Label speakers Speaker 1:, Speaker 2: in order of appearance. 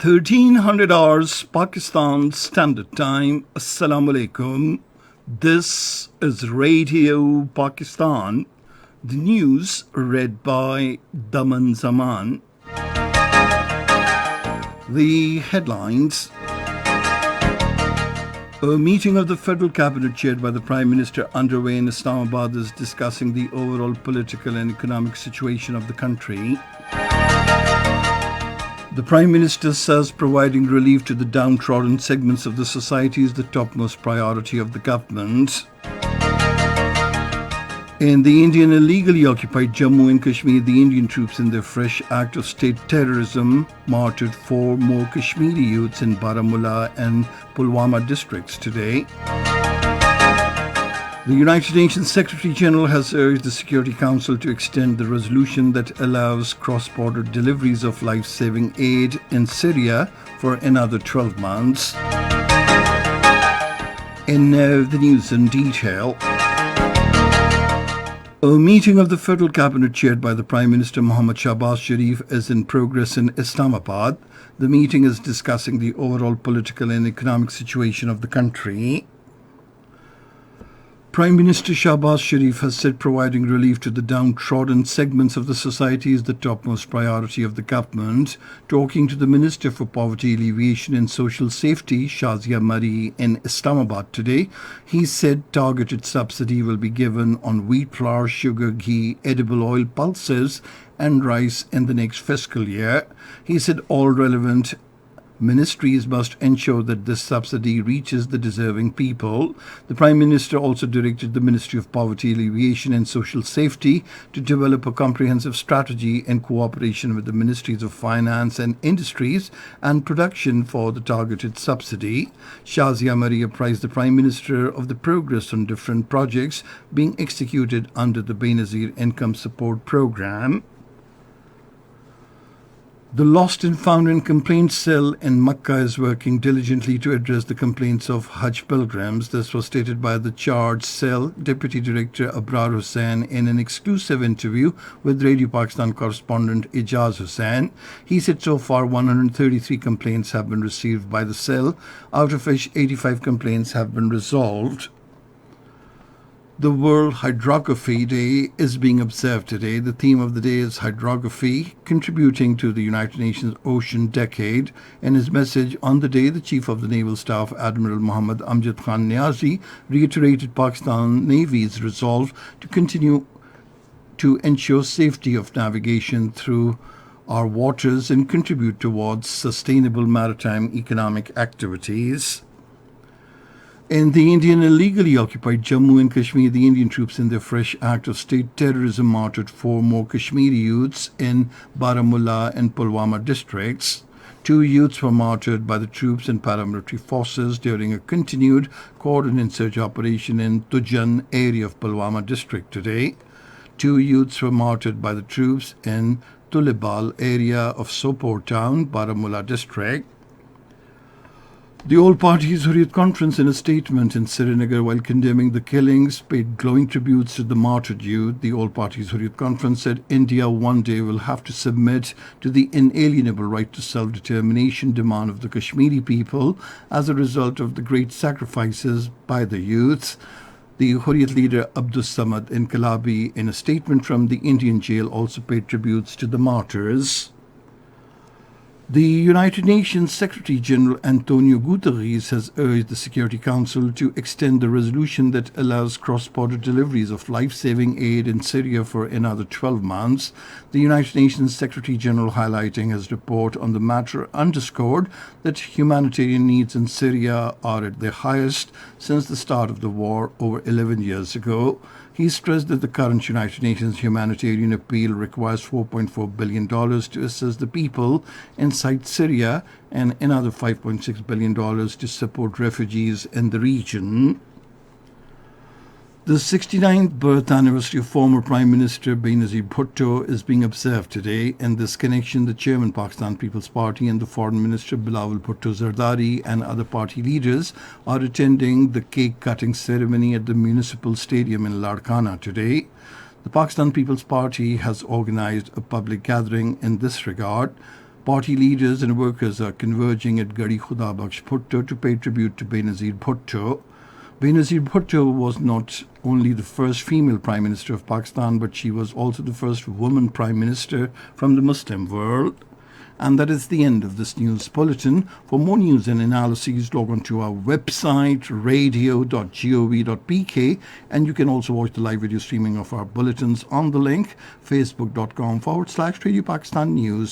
Speaker 1: 1300 hours Pakistan Standard Time. Assalamu alaikum. This is Radio Pakistan. The news read by Daman Zaman. The headlines. A meeting of the Federal Cabinet chaired by the Prime Minister underway in Islamabad is discussing the overall political and economic situation of the country. The Prime Minister says providing relief to the downtrodden segments of the society is the topmost priority of the government. In the Indian illegally occupied Jammu and Kashmir, the Indian troops in their fresh act of state terrorism martyred 4 more Kashmiri youths in Baramulla and Pulwama districts today. The United Nations Secretary General has urged the Security Council to extend the resolution that allows cross-border deliveries of life-saving aid in Syria for another 12 months. And now the news in detail. A meeting of the Federal Cabinet chaired by the Prime Minister Mohammad Shahbaz Sharif is in progress in Islamabad. The meeting is discussing the overall political and economic situation of the country. Prime Minister Shahbaz Sharif has said providing relief to the downtrodden segments of the society is the topmost priority of the government. Talking to the Minister for Poverty Alleviation and Social Safety, Shazia Mari, in Islamabad today, he said targeted subsidy will be given on wheat flour, sugar, ghee, edible oil, pulses and rice in the next fiscal year. He said all relevant ministries must ensure that this subsidy reaches the deserving people. The Prime Minister also directed the Ministry of Poverty Alleviation and Social Safety to develop a comprehensive strategy in cooperation with the Ministries of Finance and Industries and Production for the targeted subsidy. Shazia Mari apprised the Prime Minister of the progress on different projects being executed under the Benazir Income Support Programme. The Lost and Found in Complaints Cell in Makkah is working diligently to address the complaints of Hajj pilgrims. This was stated by the charged cell Deputy Director Abrar Hussain in an exclusive interview with Radio Pakistan correspondent Ijaz Hussain. He said so far 133 complaints have been received by the cell, out of which 85 complaints have been resolved. The World Hydrography Day is being observed today. The theme of the day is hydrography, contributing to the United Nations Ocean Decade. In his message on the day, the Chief of the Naval Staff, Admiral Muhammad Amjad Khan Niazi, reiterated Pakistan Navy's resolve to continue to ensure safety of navigation through our waters and contribute towards sustainable maritime economic activities. In the Indian illegally occupied Jammu and Kashmir, the Indian troops in their fresh act of state terrorism martyred 4 more Kashmiri youths in Baramulla and Pulwama districts. 2 youths were martyred by the troops and paramilitary forces during a continued coordinated search operation in Tujan area of Pulwama district today. 2 youths were martyred by the troops in Tulibal area of Sopore town, Baramulla district. The All Parties Hurriyat Conference, in a statement in Srinagar while condemning the killings, paid glowing tributes to the martyred youth. The All Parties Hurriyat Conference said India one day will have to submit to the inalienable right to self-determination demand of the Kashmiri people as a result of the great sacrifices by the youths. The Hurriyat leader Abdus Samad Inkalabi, in a statement from the Indian jail, also paid tributes to the martyrs. The United Nations Secretary General Antonio Guterres has urged the Security Council to extend the resolution that allows cross-border deliveries of life-saving aid in Syria for another 12 months. The United Nations Secretary General, highlighting his report on the matter, underscored that humanitarian needs in Syria are at their highest since the start of the war over 11 years ago. He stressed that the current United Nations humanitarian appeal requires $4.4 billion to assist the people inside Syria and another $5.6 billion to support refugees in the region. The 69th birth anniversary of former Prime Minister Benazir Bhutto is being observed today. In this connection, the Chairman Pakistan People's Party and the Foreign Minister Bilawal Bhutto Zardari and other party leaders are attending the cake-cutting ceremony at the Municipal Stadium in Larkana today. The Pakistan People's Party has organized a public gathering in this regard. Party leaders and workers are converging at Gadi Khuda Bakhsh Bhutto to pay tribute to Benazir Bhutto. Benazir Bhutto was not only the first female Prime Minister of Pakistan, but she was also the first woman Prime Minister from the Muslim world. And that is the end of this news bulletin. For more news and analyses, log on to our website, radio.gov.pk, and you can also watch the live video streaming of our bulletins on the link, facebook.com/Radio Pakistan News.